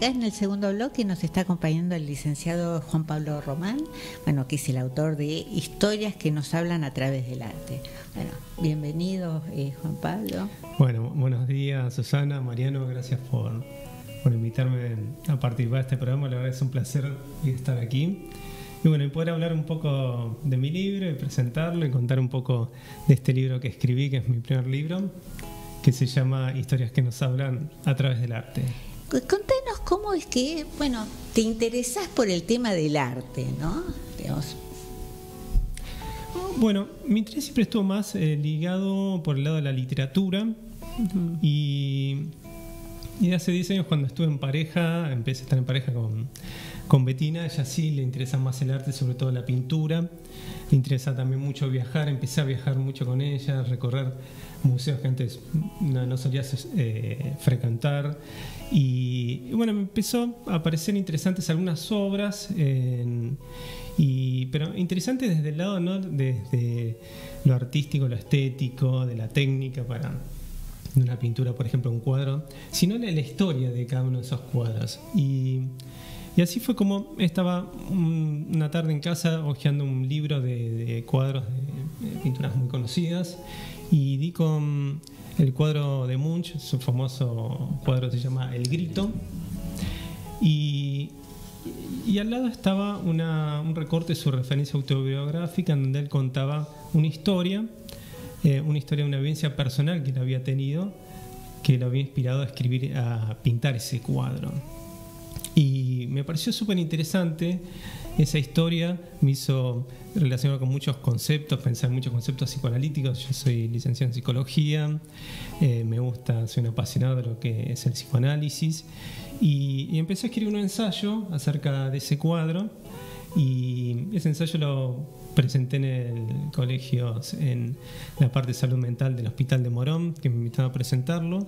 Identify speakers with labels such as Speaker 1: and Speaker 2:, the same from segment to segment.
Speaker 1: acá en el segundo bloque nos está acompañando el licenciado Juan Pablo Román, bueno, que es el autor de Historias que nos hablan a través del arte. Bueno, bienvenido, Juan Pablo.
Speaker 2: Bueno, buenos días, Susana, Mariano, gracias por invitarme a participar de este programa. La verdad es un placer estar aquí. Y bueno, y poder hablar un poco de mi libro y presentarlo y contar un poco de este libro que escribí, que es mi primer libro, que se llama Historias que nos hablan a través del arte.
Speaker 1: Contanos cómo es que, bueno, te interesás por el tema del arte, ¿no? Digamos.
Speaker 2: Bueno, mi interés siempre estuvo más ligado por el lado de la literatura. Uh-huh. Y hace 10 años, cuando estuve en pareja, empecé a estar en pareja con Betina. Ella sí le interesa más el arte, sobre todo la pintura. Le interesa también mucho viajar. Empecé a viajar mucho con ella, recorrer museos que antes no solía frecuentar. Y bueno, me empezó a parecer interesantes algunas obras, pero interesantes desde el lado, no desde lo artístico, lo estético, de la técnica de una pintura, por ejemplo, un cuadro, sino la historia de cada uno de esos cuadros. Y así fue como estaba una tarde en casa hojeando un libro de cuadros de pinturas muy conocidas, y di con el cuadro de Munch. Su famoso cuadro se llama El Grito, y al lado estaba un recorte de su referencia autobiográfica, en donde él contaba una historia de una vivencia personal que él había tenido, que lo había inspirado a pintar ese cuadro. Y me pareció súper interesante esa historia. Me hizo relacionar con muchos conceptos, pensar en muchos conceptos psicoanalíticos. Yo soy licenciado en psicología, soy un apasionado de lo que es el psicoanálisis, y empecé a escribir un ensayo acerca de ese cuadro, y ese ensayo lo presenté en el colegio, en la parte de salud mental del Hospital de Morón, que me invitaron a presentarlo.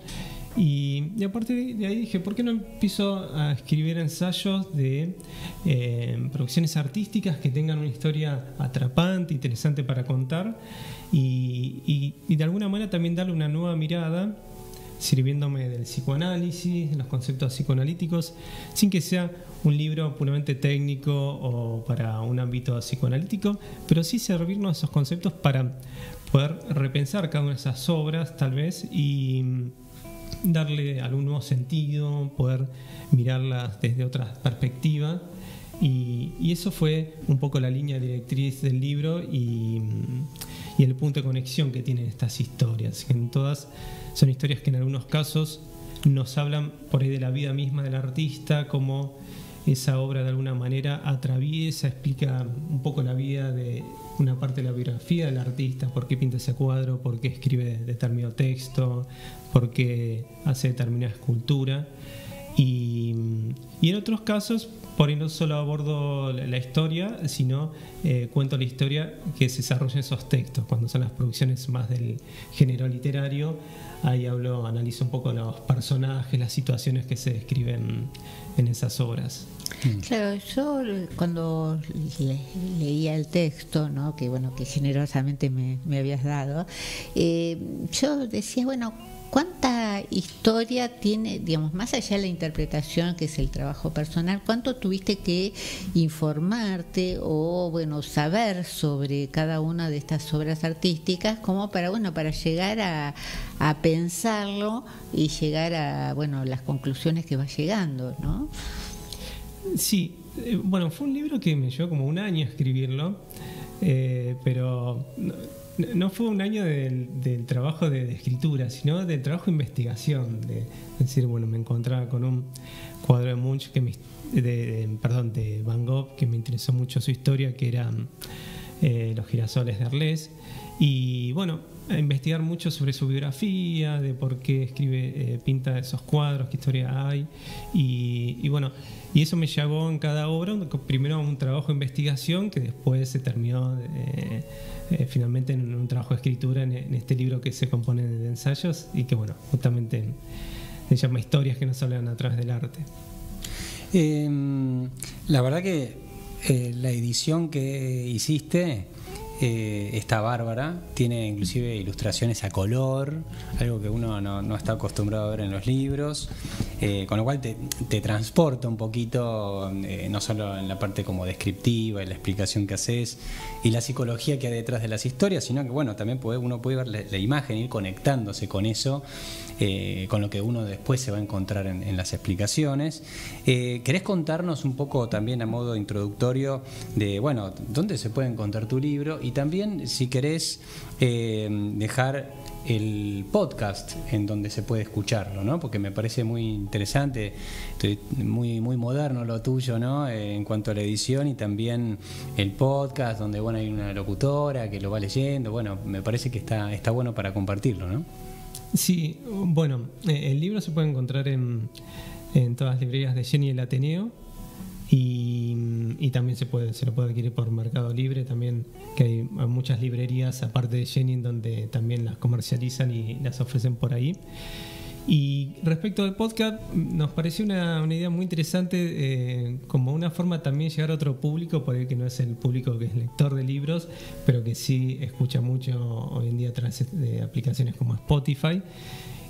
Speaker 2: Y a partir de ahí dije, ¿por qué no empiezo a escribir ensayos de producciones artísticas que tengan una historia atrapante, interesante para contar, y de alguna manera también darle una nueva mirada, sirviéndome del psicoanálisis, de los conceptos psicoanalíticos, sin que sea un libro puramente técnico o para un ámbito psicoanalítico, pero sí servirnos esos conceptos para poder repensar cada una de esas obras, tal vez, y darle algún nuevo sentido, poder mirarlas desde otra perspectiva. Y eso fue un poco la línea directriz del libro y el punto de conexión que tienen estas historias, que en todas son historias que en algunos casos nos hablan por ahí de la vida misma del artista, como esa obra de alguna manera atraviesa, explica un poco la vida de una parte de la biografía del artista, por qué pinta ese cuadro, por qué escribe determinado texto, por qué hace determinada escultura. Y en otros casos, por ahí no solo abordo la historia, sino cuento la historia que se desarrolla en esos textos. Cuando son las producciones más del género literario, ahí analizo un poco los personajes, las situaciones que se describen en esas obras.
Speaker 1: Claro, yo cuando leía el texto, ¿no?, que bueno, que generosamente me habías dado, yo decía, bueno, ¿cuánta historia tiene, digamos, más allá de la interpretación, que es el trabajo personal, cuánto tuviste que informarte o, bueno, saber sobre cada una de estas obras artísticas, como para llegar a pensarlo y llegar a, bueno, las conclusiones que va llegando, ¿no?
Speaker 2: Sí, bueno, fue un libro que me llevó como un año escribirlo, pero no fue un año del trabajo de escritura, sino del trabajo de investigación. De decir, bueno, me encontraba con un cuadro de Munch, de Van Gogh, que me interesó mucho su historia, que eran los girasoles de Arles. Y bueno, a investigar mucho sobre su biografía, de por qué pinta esos cuadros, qué historia hay. Y bueno, y eso me llevó en cada obra, primero a un trabajo de investigación, que después se terminó finalmente en un trabajo de escritura, en este libro que se compone de ensayos, y que bueno, justamente se llama Historias que nos hablan a través del arte.
Speaker 3: La verdad que la edición que hiciste está bárbara, tiene inclusive ilustraciones a color, algo que uno no está acostumbrado a ver en los libros. con lo cual te transporta un poquito, no solo en la parte como descriptiva y la explicación que haces y la psicología que hay detrás de las historias, sino que bueno, también uno puede ver la imagen, ir conectándose con eso, con lo que uno después se va a encontrar en las explicaciones. ¿Querés contarnos un poco también a modo introductorio de, bueno, dónde se puede encontrar tu libro? Y también, si querés, dejar el podcast en donde se puede escucharlo, ¿no? Porque me parece muy interesante, muy moderno lo tuyo, ¿no? En cuanto a la edición, y también el podcast donde bueno, hay una locutora que lo va leyendo. Bueno, me parece que está bueno para compartirlo, ¿no?
Speaker 2: Sí, bueno, el libro se puede encontrar en todas las librerías de Jenny el Ateneo, y también se lo puede adquirir por Mercado Libre también, que hay muchas librerías aparte de Jenny donde también las comercializan y las ofrecen por ahí. Y respecto al podcast, nos pareció una idea muy interesante, como una forma también de llegar a otro público, por ahí que no es el público que es lector de libros, pero que sí escucha mucho hoy en día a través de aplicaciones como Spotify,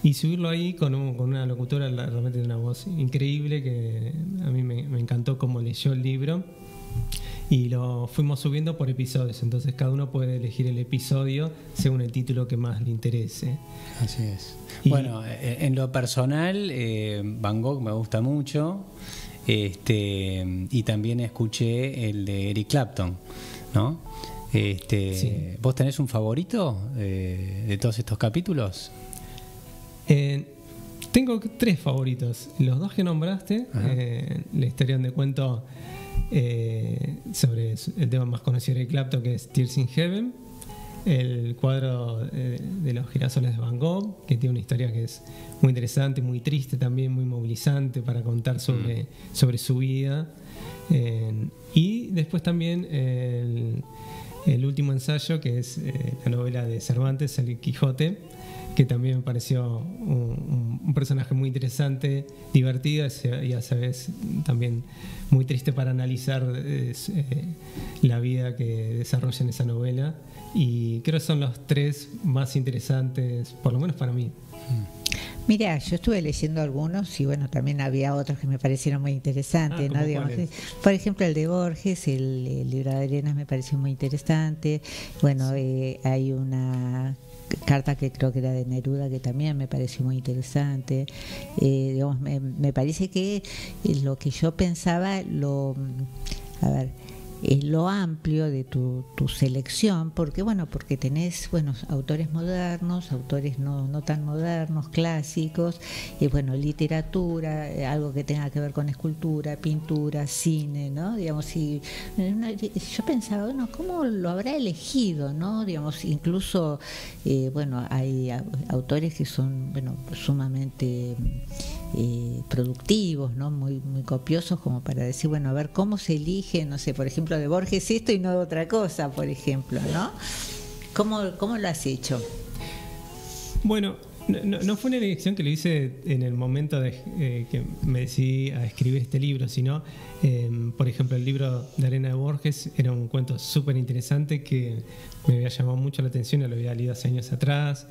Speaker 2: y subirlo ahí con una locutora realmente de una voz increíble, que a mí me encantó cómo leyó el libro, y lo fuimos subiendo por episodios, entonces cada uno puede elegir el episodio según el título que más le interese.
Speaker 3: Así es. Bueno, en lo personal, Van Gogh me gusta mucho, y también escuché el de Eric Clapton, ¿no? Sí. ¿Vos tenés un favorito de todos estos capítulos?
Speaker 2: Tengo 3 favoritos. Los 2 que nombraste, la historia donde cuento sobre el tema más conocido de Clapton, que es Tears in Heaven, el cuadro de los girasoles de Van Gogh, que tiene una historia que es muy interesante, muy triste también, muy movilizante para contar sobre su vida, y después también el último ensayo, que es la novela de Cervantes, El Quijote, que también me pareció un personaje muy interesante, divertido y a su vez también muy triste para analizar la vida que desarrolla en esa novela, y creo que son los 3 más interesantes, por lo menos para mí.
Speaker 1: Mira, yo estuve leyendo algunos y bueno, también había otros que me parecieron muy interesantes, ¿no? Digamos, por ejemplo, el de Borges, el libro de Arenas, me pareció muy interesante. Bueno, hay una carta que creo que era de Neruda, que también me pareció muy interesante. Digamos, me parece que lo que yo pensaba, lo amplio de tu selección, porque tenés autores modernos, autores no tan modernos, clásicos, y literatura, algo que tenga que ver con escultura, pintura, cine, ¿no? Digamos, y yo pensaba, ¿cómo lo habrá elegido, no? Digamos, incluso hay autores que son sumamente productivos, ¿no? Muy copiosos, como para decir, a ver cómo se elige, no sé, por ejemplo, de Borges esto y no otra cosa, por ejemplo, ¿no? ¿Cómo lo has hecho?
Speaker 2: Bueno, no fue una elección que lo hice en el momento de que me decidí a escribir este libro, sino, por ejemplo, el libro de Arena de Borges era un cuento súper interesante que me había llamado mucho la atención y lo había leído hace años atrás.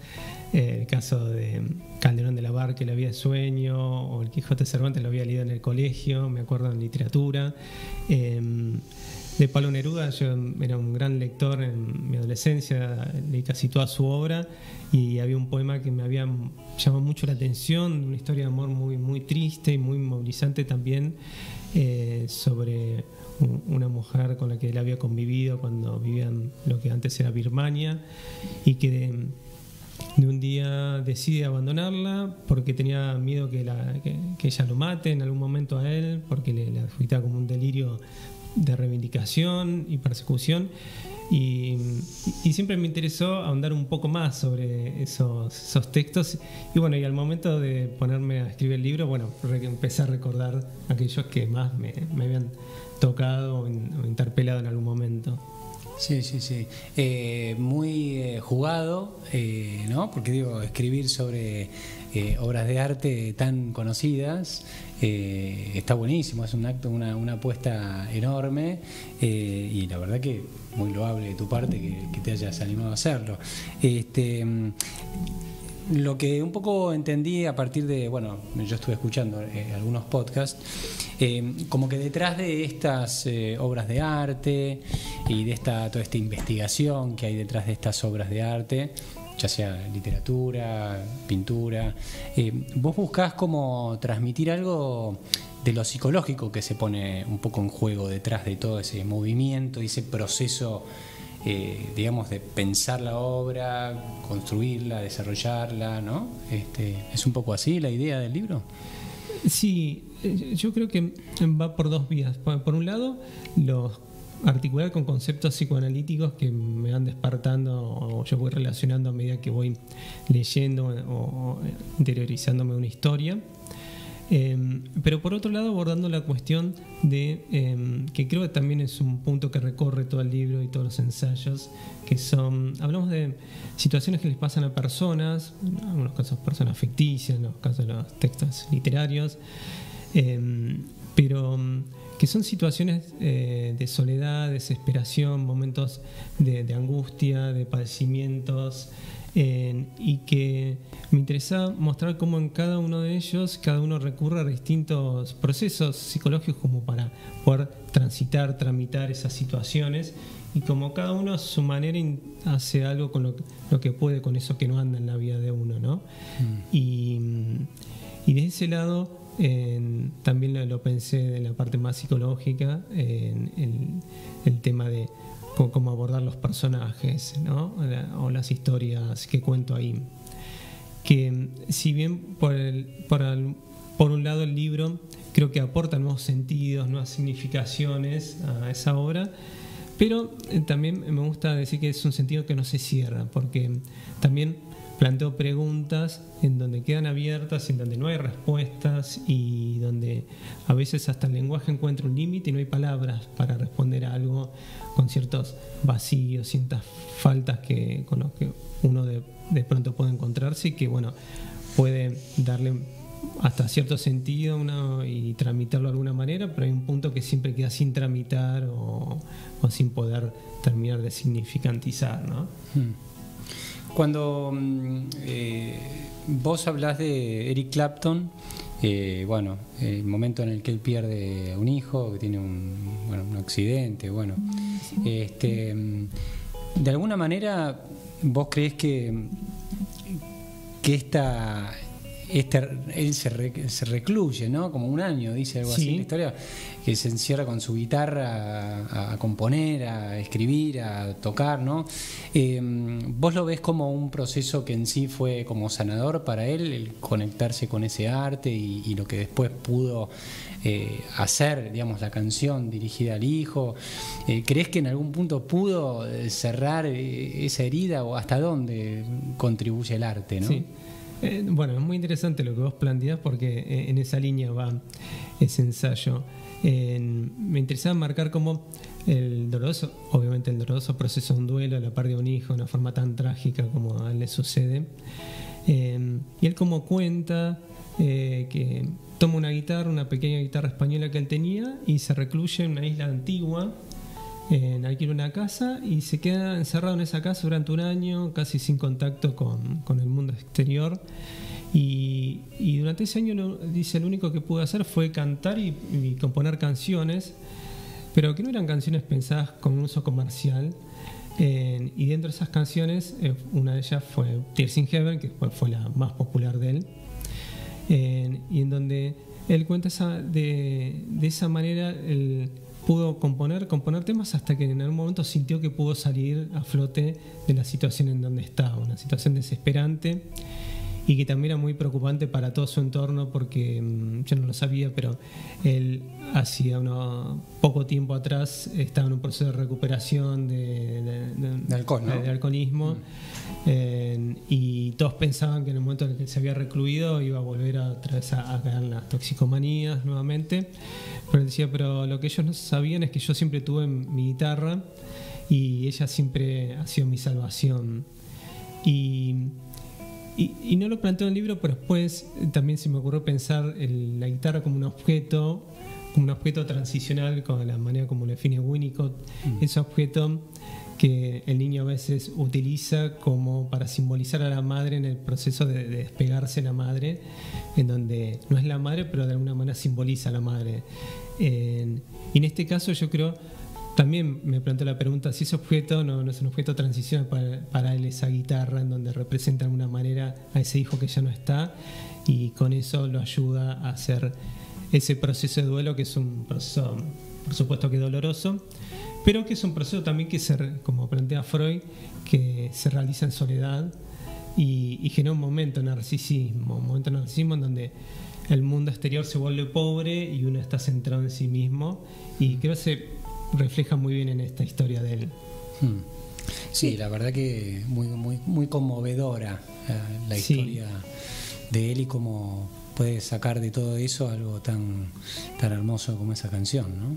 Speaker 2: El caso de Calderón de la Barca, La vida de sueño, o El Quijote de Cervantes lo había leído en el colegio, me acuerdo, en literatura. De Pablo Neruda, yo era un gran lector en mi adolescencia, leí casi toda su obra, y había un poema que me había llamado mucho la atención, una historia de amor muy triste y muy movilizante también, sobre una mujer con la que él había convivido cuando vivía en lo que antes era Birmania, y que de un día decide abandonarla porque tenía miedo que ella lo mate en algún momento a él, porque le adjudicaba como un delirio de reivindicación y persecución, y siempre me interesó ahondar un poco más sobre esos textos, y al momento de ponerme a escribir el libro, empecé a recordar aquellos que más me habían tocado o interpelado en algún momento.
Speaker 3: Sí. Muy jugado, ¿no? Porque escribir sobre obras de arte tan conocidas está buenísimo, es un acto, una apuesta enorme, y la verdad que muy loable de tu parte que te hayas animado a hacerlo. lo que un poco entendí a partir de, bueno, yo estuve escuchando algunos podcasts, como que detrás de estas obras de arte y de toda esta investigación que hay detrás de estas obras de arte, ya sea literatura, pintura, vos buscás como transmitir algo de lo psicológico que se pone un poco en juego detrás de todo ese movimiento y ese proceso, digamos, de pensar la obra, construirla, desarrollarla, ¿no? ¿Es un poco así la idea del libro?
Speaker 2: Sí, yo creo que va por dos vías. Por un lado, articular con conceptos psicoanalíticos que me van despertando o yo voy relacionando a medida que voy leyendo o interiorizándome una historia. Pero por otro lado, abordando la cuestión de que creo que también es un punto que recorre todo el libro y todos los ensayos, que hablamos de situaciones que les pasan a personas, en algunos casos personas ficticias, en los casos de los textos literarios, pero que son situaciones de soledad, desesperación, momentos de angustia, de padecimientos, y que me interesa mostrar cómo en cada uno de ellos cada uno recurre a distintos procesos psicológicos como para poder tramitar esas situaciones, y como cada uno a su manera hace algo con lo que puede con eso que no anda en la vida de uno, ¿no? Y de ese lado también lo pensé en la parte más psicológica, en el tema de cómo abordar los personajes, ¿no? O las historias que cuento ahí. Que si bien por un lado el libro creo que aporta nuevos sentidos, nuevas significaciones a esa obra, pero también me gusta decir que es un sentido que no se cierra, porque también planteo preguntas en donde quedan abiertas, en donde no hay respuestas y donde a veces hasta el lenguaje encuentra un límite y no hay palabras para responder a algo, con ciertos vacíos, ciertas faltas con los que uno de pronto puede encontrarse, y que bueno, puede darle hasta cierto sentido y tramitarlo de alguna manera, pero hay un punto que siempre queda sin tramitar o sin poder terminar de significantizar, ¿no?
Speaker 3: Cuando vos hablás de Eric Clapton, bueno, el momento en el que él pierde un hijo, que tiene un accidente, bueno, de alguna manera vos creés que él se recluye, ¿no? Como un año, dice algo así en la historia, que se encierra con su guitarra a componer, a escribir, a tocar, ¿no? ¿Vos lo ves como un proceso que en sí fue como sanador para él, el conectarse con ese arte y lo que después pudo hacer, digamos, la canción dirigida al hijo? ¿Crees que en algún punto pudo cerrar esa herida, o hasta dónde contribuye el arte, ¿no?
Speaker 2: Sí. Bueno, es muy interesante lo que vos planteás, porque en esa línea va ese ensayo. Me interesaba marcar cómo obviamente el doloroso proceso de un duelo, la pérdida de un hijo, de una forma tan trágica como a él le sucede. Y él como cuenta que toma una pequeña guitarra española que él tenía, y se recluye en una isla antigua, alquila una casa y se queda encerrado en esa casa durante un año, casi sin contacto con el mundo exterior, y durante ese año dice lo único que pudo hacer fue cantar y componer canciones, pero que no eran canciones pensadas con un uso comercial, y dentro de esas canciones una de ellas fue Tears in Heaven, que después fue la más popular de él, y en donde él cuenta de esa manera él pudo componer temas hasta que en algún momento sintió que pudo salir a flote de la situación en donde estaba, una situación desesperante y que también era muy preocupante para todo su entorno, porque yo no lo sabía, pero él hacía poco tiempo atrás estaba en un proceso de recuperación de
Speaker 3: alcohol, ¿no?
Speaker 2: de alcoholismo, y todos pensaban que en el momento en el que se había recluido iba a volver a caer en las toxicomanías nuevamente, pero él decía, pero lo que ellos no sabían es que yo siempre tuve mi guitarra y ella siempre ha sido mi salvación. Y y no lo planteo en el libro, pero después también se me ocurrió pensar la guitarra como un objeto transicional, con la manera como lo define Winnicott, ese objeto que el niño a veces utiliza como para simbolizar a la madre en el proceso de despegarse de la madre, en donde no es la madre, pero de alguna manera simboliza a la madre. Y en este caso yo creo, también me planteo la pregunta si ese objeto no es un objeto transicional para él, esa guitarra, en donde representa de alguna manera a ese hijo que ya no está, y con eso lo ayuda a hacer ese proceso de duelo, que es un proceso, por supuesto, que doloroso, pero que es un proceso también que, como plantea Freud, que se realiza en soledad y genera un momento de narcisismo en donde el mundo exterior se vuelve pobre y uno está centrado en sí mismo, y creo que se refleja muy bien en esta historia de él.
Speaker 3: Sí, la verdad que muy conmovedora la historia de él, y cómo puede sacar de todo eso algo tan hermoso como esa canción, ¿no?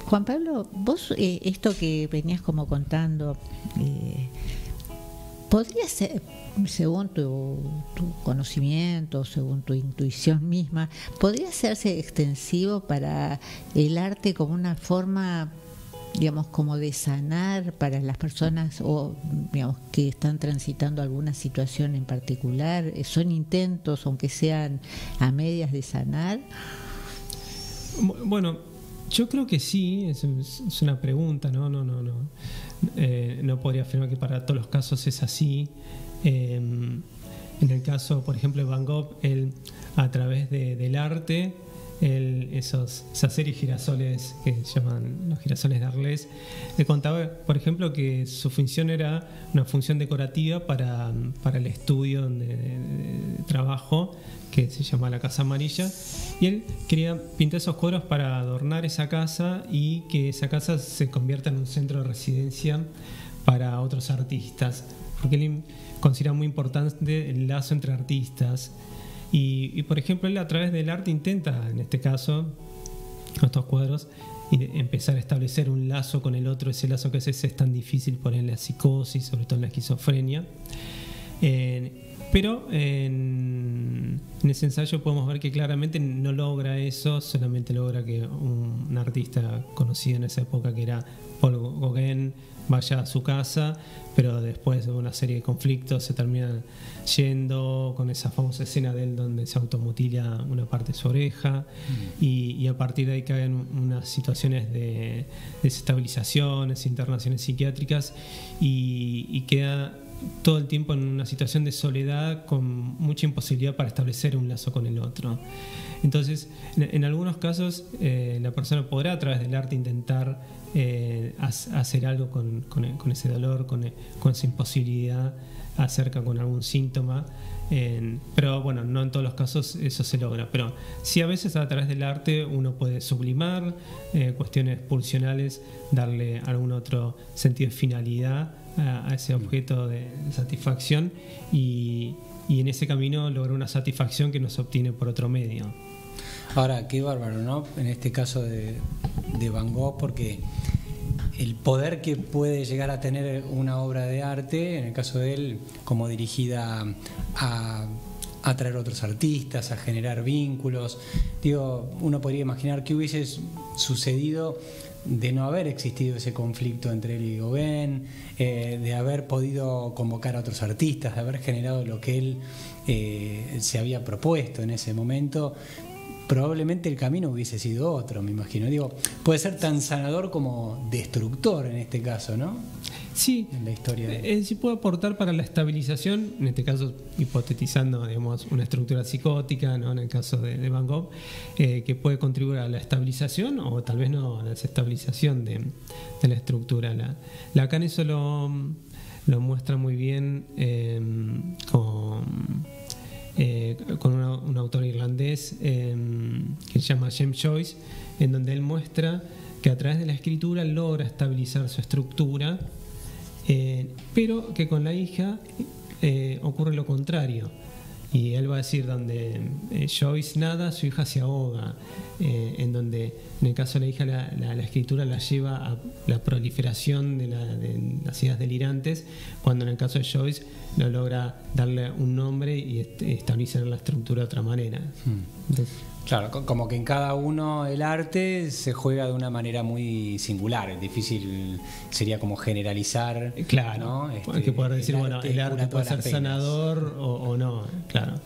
Speaker 1: Juan Pablo, vos esto que venías como contando, podría ser, según tu conocimiento, según tu intuición misma, podría hacerse extensivo para el arte como una forma, digamos, como de sanar para las personas, o digamos que están transitando alguna situación en particular. Son intentos, aunque sean a medias, de sanar.
Speaker 2: Bueno, yo creo que sí, es una pregunta, no podría afirmar que para todos los casos es así. En el caso, por ejemplo, de Van Gogh, él, a través del arte, esa serie de girasoles que se llaman los girasoles de Arles, le contaba, por ejemplo, que su función era una función decorativa para el estudio de trabajo, que se llama La Casa Amarilla, y él quería pintar esos cuadros para adornar esa casa y que esa casa se convierta en un centro de residencia para otros artistas, porque él considera muy importante el lazo entre artistas. Y por ejemplo, él a través del arte intenta, en este caso, con estos cuadros, empezar a establecer un lazo con el otro, ese lazo que a veces es tan difícil poner en la psicosis, sobre todo en la esquizofrenia. Pero en ese ensayo podemos ver que claramente no logra eso, solamente logra que un artista conocido en esa época, que era Paul Gauguin, vaya a su casa, pero después de una serie de conflictos se termina yendo, con esa famosa escena de él donde se automutila una parte de su oreja, y a partir de ahí caen unas situaciones de desestabilizaciones, internaciones psiquiátricas, y queda todo el tiempo en una situación de soledad, con mucha imposibilidad para establecer un lazo con el otro. Entonces, en algunos casos, la persona podrá a través del arte intentar hacer algo con ese dolor, con esa imposibilidad acerca con algún síntoma, pero bueno, no en todos los casos eso se logra, pero sí a veces a través del arte uno puede sublimar cuestiones pulsionales, darle algún otro sentido de finalidad a ese objeto de satisfacción, y en ese camino lograr una satisfacción que no se obtiene por otro medio.
Speaker 3: Ahora, qué bárbaro, ¿no? En este caso de Van Gogh, porque el poder que puede llegar a tener una obra de arte, en el caso de él, como dirigida a atraer otros artistas, a generar vínculos. Digo, uno podría imaginar qué hubiese sucedido de no haber existido ese conflicto entre él y Gauguin, de haber podido convocar a otros artistas, de haber generado lo que él se había propuesto en ese momento. Probablemente el camino hubiese sido otro, me imagino. Digo, puede ser tan sanador como destructor en este caso, ¿no?
Speaker 2: Sí,
Speaker 3: en la historia
Speaker 2: sí puede aportar para la estabilización, en este caso hipotetizando, digamos, una estructura psicótica, ¿no? En el caso de Van Gogh, que puede contribuir a la estabilización o tal vez no a la desestabilización de la estructura. Lacan eso lo muestra muy bien con un autor irlandés que se llama James Joyce, en donde él muestra que a través de la escritura logra estabilizar su estructura, pero que con la hija ocurre lo contrario. Y él va a decir donde Joyce nada, su hija se ahoga, en donde en el caso de la hija la escritura la lleva a la proliferación de las ideas delirantes, cuando en el caso de Joyce no logra darle un nombre y establecer la estructura de otra manera. Entonces,
Speaker 3: claro, como que en cada uno el arte se juega de una manera muy singular. Es difícil, sería como generalizar.
Speaker 2: Claro, ¿no? Hay que poder decir, bueno, el arte puede ser sanador o no. Claro.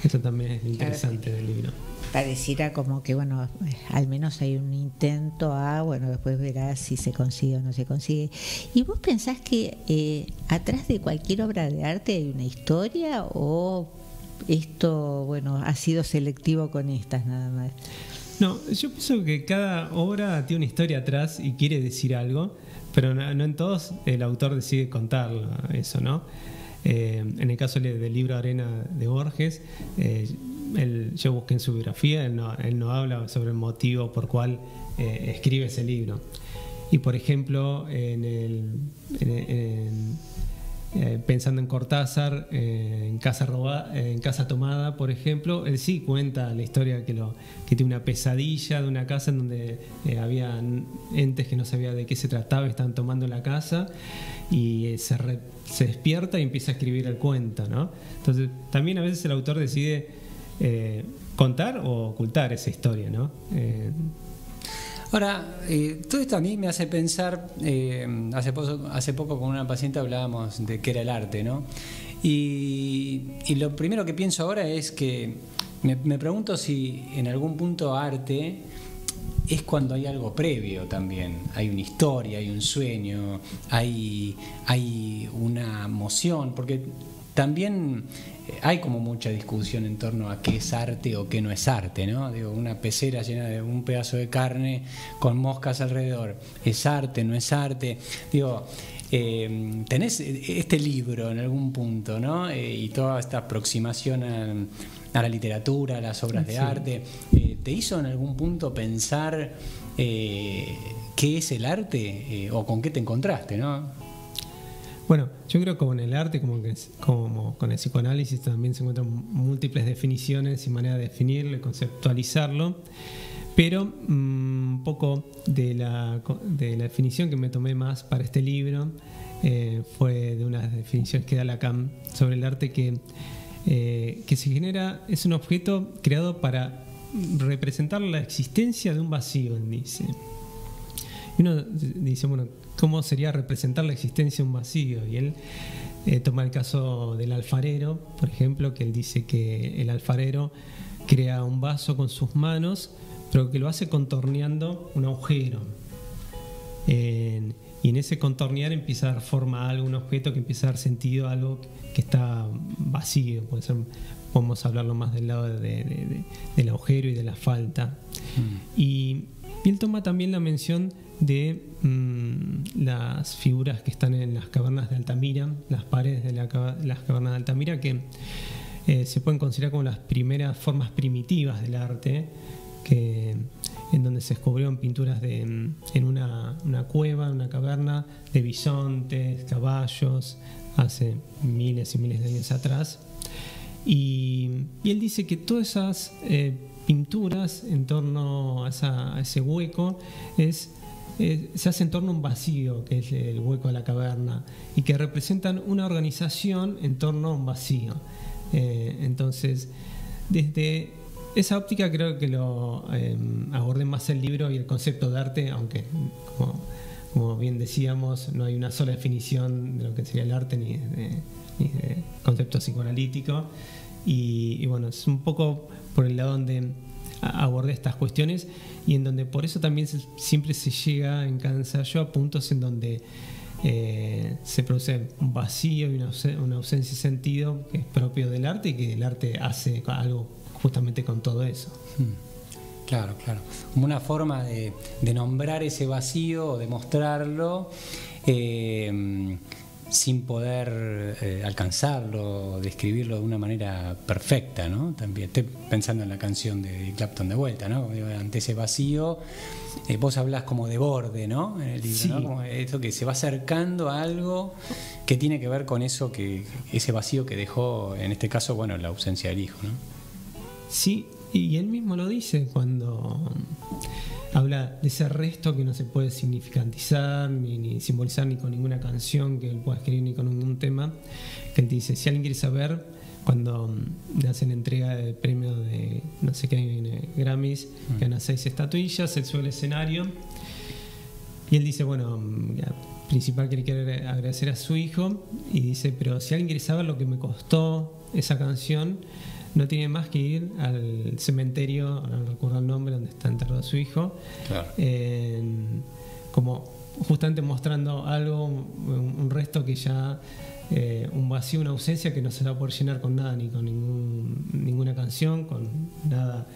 Speaker 2: Eso también es interesante del libro.
Speaker 1: Pareciera como que, bueno, al menos hay un intento bueno, después verás si se consigue o no se consigue. ¿Y vos pensás que atrás de cualquier obra de arte hay una historia o esto, bueno, ha sido selectivo con estas nada más?
Speaker 2: No, yo pienso que cada obra tiene una historia atrás y quiere decir algo, pero no en todos el autor decide contar eso, ¿no? En el caso del libro Arena de Borges, yo busqué en su biografía, él no habla sobre el motivo por cual escribe ese libro. Y por ejemplo, pensando en Cortázar, en Casa Tomada, por ejemplo, él sí cuenta la historia que tiene una pesadilla de una casa en donde había entes que no sabía de qué se trataba, estaban tomando la casa, y se despierta y empieza a escribir el cuento, ¿no? Entonces también a veces el autor decide contar o ocultar esa historia, ¿no?
Speaker 3: Ahora, todo esto a mí me hace pensar, hace poco con una paciente hablábamos de qué era el arte, ¿no? Y lo primero que pienso ahora es que me pregunto si en algún punto arte es cuando hay algo previo también. Hay una historia, hay un sueño, hay una emoción, porque también hay como mucha discusión en torno a qué es arte o qué no es arte, ¿no? Digo, una pecera llena de un pedazo de carne con moscas alrededor, ¿es arte, no es arte? Digo, tenés este libro en algún punto, ¿no? Y toda esta aproximación a la literatura, a las obras de arte, ¿te hizo en algún punto pensar qué es el arte o con qué te encontraste, ¿no?
Speaker 2: Bueno, yo creo que con el arte, como con el psicoanálisis, también se encuentran múltiples definiciones y maneras de definirlo y conceptualizarlo, pero un poco de la definición que me tomé más para este libro fue de unas definiciones que da Lacan sobre el arte que se genera, es un objeto creado para representar la existencia de un vacío, dice. Y uno dice, bueno, ¿cómo sería representar la existencia de un vacío? Y él toma el caso del alfarero, por ejemplo, que él dice que el alfarero crea un vaso con sus manos, pero que lo hace contorneando un agujero. Y en ese contornear empieza a dar forma a algo, un objeto que empieza a dar sentido a algo que está vacío. Podemos hablarlo más del lado del agujero y de la falta. Y él toma también la mención de las figuras que están en las cavernas de Altamira, las paredes de las cavernas de Altamira, que se pueden considerar como las primeras formas primitivas del arte, en donde se descubrieron pinturas en una cueva, en una caverna, de bisontes, caballos, hace miles y miles de años atrás. Y él dice que todas esas pinturas en torno a ese hueco se hace en torno a un vacío, que es el hueco de la caverna, y que representan una organización en torno a un vacío. Entonces, desde esa óptica creo que lo abordé más el libro y el concepto de arte, aunque como bien decíamos, no hay una sola definición de lo que sería el arte ni de concepto psicoanalítico, y bueno, es un poco por el lado donde abordé estas cuestiones, y en donde por eso también siempre se llega en cada ensayo a puntos en donde se produce un vacío y una ausencia de sentido que es propio del arte, y que el arte hace algo justamente con todo eso.
Speaker 3: Claro, como una forma de nombrar ese vacío o de mostrarlo, sin poder alcanzarlo, describirlo de una manera perfecta, ¿no? También estoy pensando en la canción de Clapton de vuelta, ¿no? Ante ese vacío, vos hablás como de borde, ¿no? En el libro,
Speaker 2: Sí.
Speaker 3: ¿no? Como esto que se va acercando a algo que tiene que ver con eso, ese vacío que dejó, en este caso, bueno, la ausencia del hijo, ¿no?
Speaker 2: Sí, y él mismo lo dice cuando habla de ese resto que no se puede significantizar ni simbolizar ni con ninguna canción que él pueda escribir ni con ningún tema, que él dice, si alguien quiere saber, cuando le hacen entrega de premio de no sé qué Grammys, que gana 6 estatuillas, él sube al escenario y él dice, bueno, principal que le quiere agradecer a su hijo, y dice, pero si alguien quiere saber lo que me costó esa canción, no tiene más que ir al cementerio, no recuerdo el nombre, donde está enterrado su hijo,
Speaker 3: Claro.
Speaker 2: como justamente mostrando algo, un resto que ya, un vacío, una ausencia que no se va a poder llenar con nada, ni con ninguna canción, con nada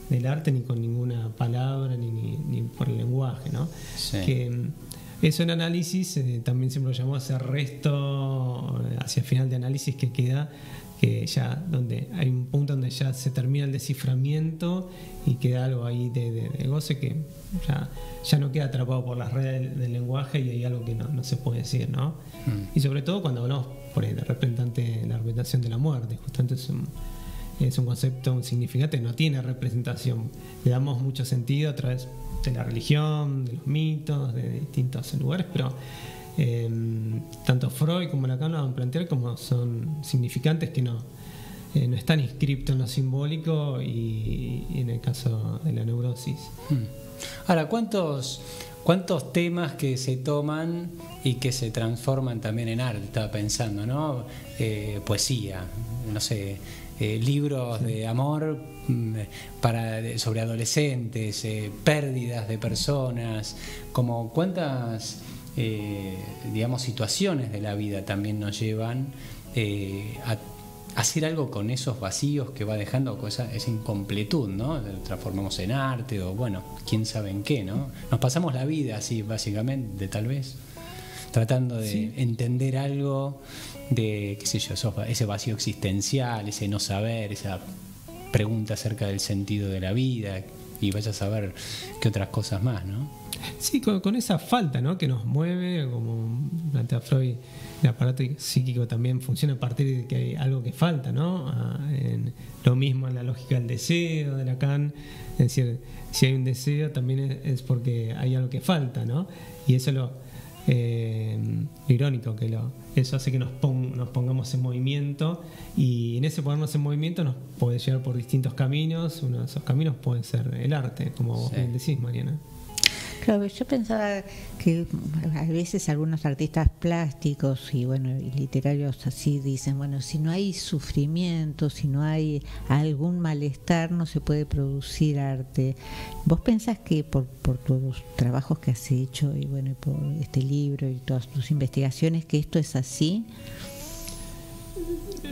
Speaker 2: del arte, ni con ninguna palabra, ni por el lenguaje, ¿no?
Speaker 3: Sí.
Speaker 2: Que eso en análisis también siempre lo llamó ese resto hacia el final de análisis que queda, que ya donde hay un punto donde ya se termina el desciframiento y queda algo ahí de goce que ya no queda atrapado por las redes del lenguaje, y hay algo que no se puede decir, ¿no? Y sobre todo cuando hablamos por ahí de la representación de la muerte, justamente es un concepto, un significante que no tiene representación, le damos mucho sentido a través de la religión, de los mitos, de distintos lugares, pero tanto Freud como Lacan lo van a plantear como son significantes que no están inscriptos en lo simbólico, y en el caso de la neurosis.
Speaker 3: Ahora, ¿cuántos temas que se toman y que se transforman también en arte? Estaba pensando, ¿no? Poesía, no sé, libros de amor sobre adolescentes, pérdidas de personas, como cuántas digamos, situaciones de la vida también nos llevan a hacer algo con esos vacíos que va dejando, esa incompletud, ¿no? Transformamos en arte, o bueno, quién sabe en qué, ¿no? Nos pasamos la vida así, básicamente, tal vez, tratando de entender algo de, qué sé yo, ese vacío existencial, ese no saber, esa pregunta acerca del sentido de la vida, y vaya a saber qué otras cosas más, ¿no?
Speaker 2: Sí, con esa falta, ¿no?, que nos mueve, como plantea Freud, el aparato psíquico también funciona a partir de que hay algo que falta, ¿no? Lo mismo en la lógica del deseo de Lacan, es decir, si hay un deseo también es porque hay algo que falta, ¿no? Y eso es lo irónico, que eso hace que nos pongamos en movimiento, y en ese ponernos en movimiento nos puede llevar por distintos caminos. Uno de esos caminos puede ser el arte, como vos bien decís, Mariana.
Speaker 1: Claro, yo pensaba que a veces algunos artistas plásticos y literarios así dicen, bueno, si no hay sufrimiento, si no hay algún malestar, no se puede producir arte. ¿Vos pensás que por todos los trabajos que has hecho y por este libro y todas tus investigaciones, que esto es así?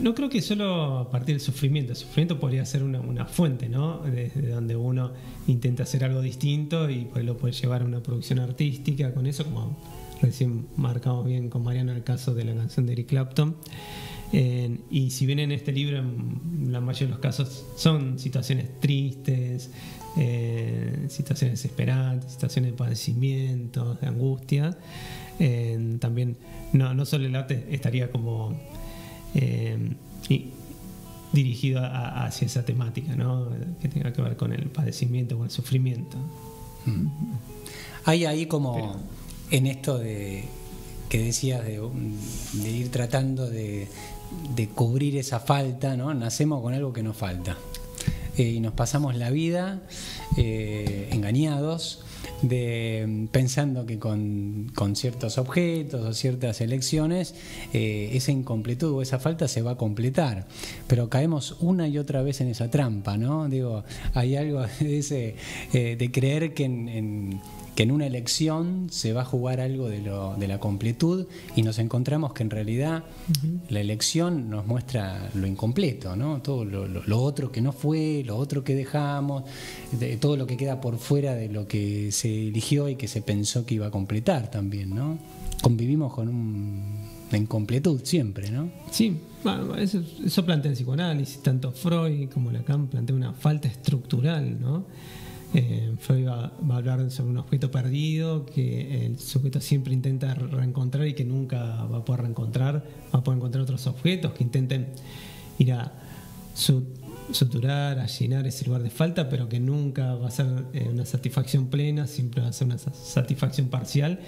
Speaker 2: No creo que solo a partir del sufrimiento. El sufrimiento podría ser una fuente, ¿no?, desde donde uno intenta hacer algo distinto y pues lo puede llevar a una producción artística con eso, como recién marcamos bien con Mariano el caso de la canción de Eric Clapton. Y si bien en este libro en la mayoría de los casos son situaciones tristes, situaciones desesperantes, situaciones de padecimientos, de angustia, también no solo el arte estaría como dirigido hacia esa temática, ¿no?, que tenga que ver con el padecimiento o el sufrimiento.
Speaker 3: Hay ahí como en esto que decías de ir tratando de cubrir esa falta, ¿no? Nacemos con algo que nos falta, y nos pasamos la vida engañados, pensando que con ciertos objetos o ciertas elecciones esa incompletud o esa falta se va a completar, pero caemos una y otra vez en esa trampa, ¿no? Digo, hay algo de creer que en una elección se va a jugar algo de la completud, y nos encontramos que en realidad la elección nos muestra lo incompleto, ¿no? Todo lo otro que no fue, lo otro que dejamos, todo lo que queda por fuera de lo que se eligió y que se pensó que iba a completar también, ¿no? Convivimos con en completud siempre, ¿no?
Speaker 2: Sí, bueno, eso plantea el psicoanálisis, tanto Freud como Lacan plantea una falta estructural, ¿no? Freud va a hablar sobre un objeto perdido que el sujeto siempre intenta reencontrar y que nunca va a poder reencontrar, va a poder encontrar otros objetos que intenten ir a suturar, a llenar ese lugar de falta, pero que nunca va a ser una satisfacción plena, siempre va a ser una satisfacción parcial,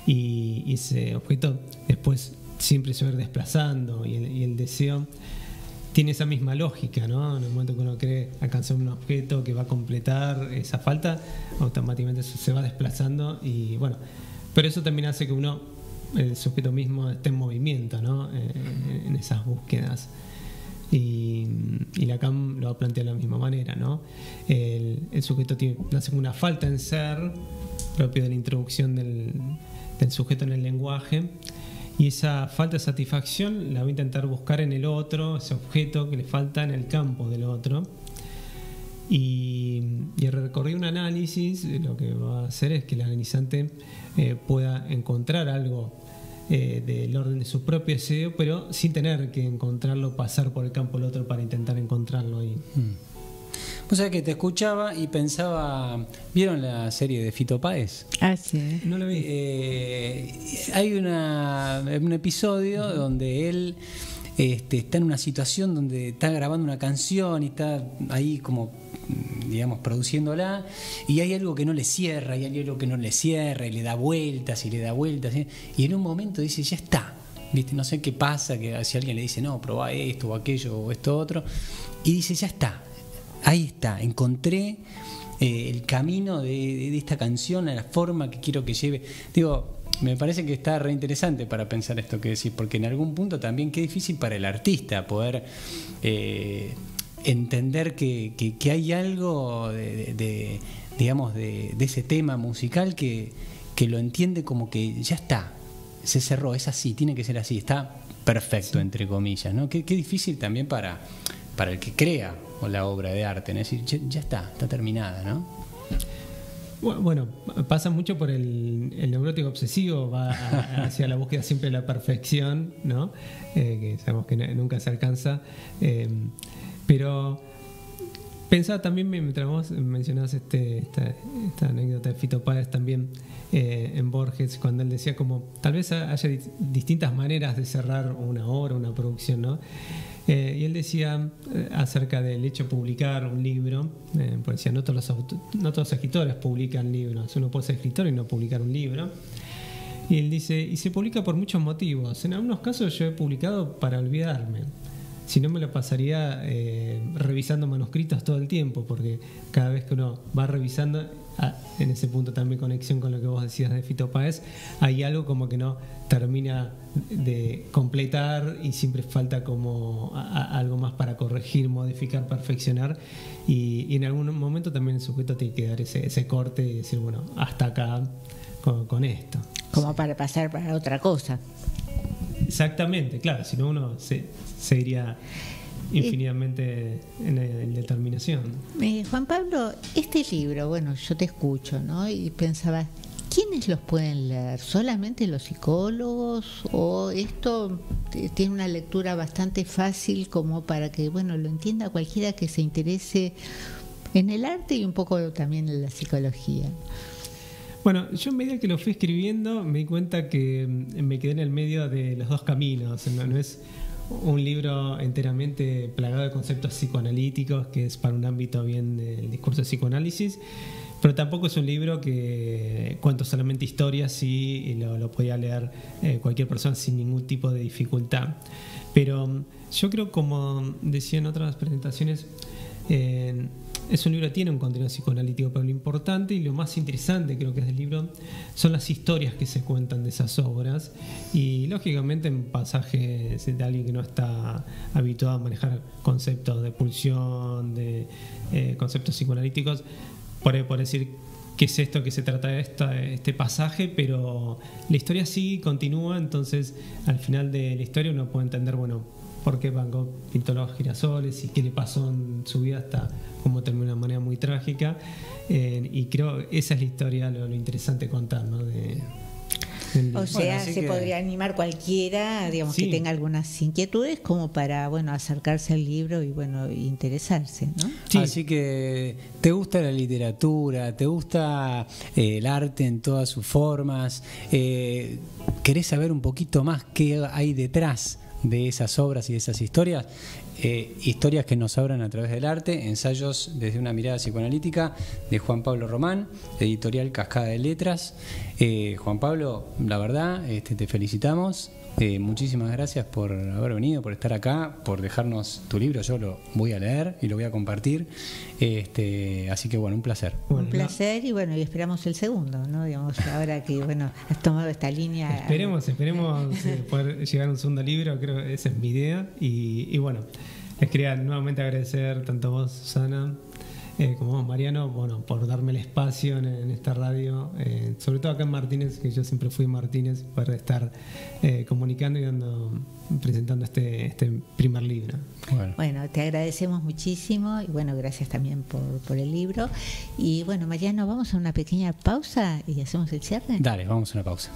Speaker 2: y ese objeto después siempre se va a ir desplazando, y el deseo tiene esa misma lógica, ¿no? En el momento que uno cree alcanzar un objeto que va a completar esa falta, automáticamente se va desplazando, y bueno, pero eso también hace que el sujeto mismo esté en movimiento, ¿no? En esas búsquedas. Y Lacan lo plantea de la misma manera, ¿no? El sujeto nace con una falta en ser, propio de la introducción del sujeto en el lenguaje, y esa falta de satisfacción la va a intentar buscar en el otro, ese objeto que le falta en el campo del otro. Y al recorrer un análisis, lo que va a hacer es que el analizante pueda encontrar algo del orden de su propio deseo, pero sin tener que encontrarlo, pasar por el campo del otro para intentar encontrarlo ahí.
Speaker 3: Vos sabés que te escuchaba y pensaba, ¿vieron la serie de Fito Páez?
Speaker 1: Ah, sí.
Speaker 2: No lo vi.
Speaker 3: Hay un episodio donde él está en una situación donde está grabando una canción y está ahí como, digamos, produciéndola, y hay algo que no le cierra, y hay algo que no le cierra, y le da vueltas, y le da vueltas, y en un momento dice, ya está, ¿viste? No sé qué pasa, que si alguien le dice, no, probá esto o aquello o esto otro, y dice, ya está, ahí está, encontré el camino de esta canción, la forma que quiero que lleve. Digo, me parece que está re interesante para pensar esto que decís, porque en algún punto también qué difícil para el artista poder entender que hay algo digamos, de ese tema musical que lo entiende como que ya está, se cerró, es así, tiene que ser así, está perfecto, entre comillas, ¿no? Qué difícil también para el que crea la obra de arte, ¿no? Es decir, ya está terminada, ¿no?
Speaker 2: Bueno, pasa mucho por el neurótico obsesivo, va hacia la búsqueda siempre de la perfección, ¿no? Que sabemos que nunca se alcanza, pero pensaba también, mientras vos mencionabas esta anécdota de Fito Páez, también en Borges, cuando él decía como tal vez haya distintas maneras de cerrar una obra, una producción, ¿no? Y él decía acerca del hecho de publicar un libro, porque decía, no todos los escritores publican libros, uno puede ser escritor y no publicar un libro. Y él dice, y se publica por muchos motivos. En algunos casos yo he publicado para olvidarme. Si no, me lo pasaría revisando manuscritos todo el tiempo, porque cada vez que uno va revisando, en ese punto también conexión con lo que vos decías de Fito Páez, hay algo como que no termina de completar y siempre falta como algo más para corregir, modificar, perfeccionar, y en algún momento también el sujeto tiene que dar ese corte y decir, bueno, hasta acá con esto.
Speaker 1: Como para pasar para otra cosa.
Speaker 2: Exactamente, claro, si no uno se iría infinitamente en determinación.
Speaker 1: Juan Pablo, este libro, bueno, yo te escucho, ¿no? Y pensaba, ¿quiénes los pueden leer? ¿Solamente los psicólogos? ¿O esto tiene una lectura bastante fácil como para que, bueno, lo entienda cualquiera que se interese en el arte y un poco también en la psicología?
Speaker 2: Bueno, yo a medida que lo fui escribiendo me di cuenta que me quedé en el medio de los dos caminos. No es un libro enteramente plagado de conceptos psicoanalíticos, que es para un ámbito bien del discurso de psicoanálisis, pero tampoco es un libro que cuento solamente historias y lo podía leer cualquier persona sin ningún tipo de dificultad. Pero yo creo, como decía en otras presentaciones, es un libro que tiene un contenido psicoanalítico, pero lo importante y lo más interesante creo que es del libro son las historias que se cuentan de esas obras, y lógicamente en pasajes de alguien que no está habituado a manejar conceptos de pulsión, de conceptos psicoanalíticos, por decir qué es esto, que se trata de este pasaje, pero la historia sí continúa. Entonces al final de la historia uno puede entender, bueno, por qué Van Gogh pintó los girasoles y qué le pasó en su vida hasta cómo terminó de una manera muy trágica, y creo que esa es la historia, lo interesante contar, ¿no?
Speaker 1: O sea, se podría animar cualquiera, digamos, que tenga algunas inquietudes como para, bueno, acercarse al libro y, bueno, interesarse, ¿no?
Speaker 3: Sí. Así que, ¿te gusta la literatura? ¿Te gusta el arte en todas sus formas? ¿Querés saber un poquito más qué hay detrás de esas obras y de esas historias? Historias que nos abran a través del arte, ensayos desde una mirada psicoanalítica de Juan Pablo Román, editorial Cascada de Letras. Juan Pablo, la verdad, te felicitamos. Muchísimas gracias por haber venido, por estar acá, por dejarnos tu libro. Yo lo voy a leer y lo voy a compartir. Así que bueno, un placer.
Speaker 1: Un placer y bueno, y esperamos el segundo, ¿no? Digamos, ahora que bueno, has tomado esta línea.
Speaker 2: Esperemos poder llegar a un segundo libro, creo que esa es mi idea. Y bueno, les quería nuevamente agradecer tanto a vos, Susana, como vos, Mariano, bueno, por darme el espacio en esta radio, sobre todo acá en Martínez, que yo siempre fui Martínez, para estar comunicando y presentando este primer libro.
Speaker 1: Bueno, te agradecemos muchísimo y bueno, gracias también por el libro. Y bueno, Mariano, vamos a una pequeña pausa y hacemos el cierre.
Speaker 3: Dale, vamos a una pausa.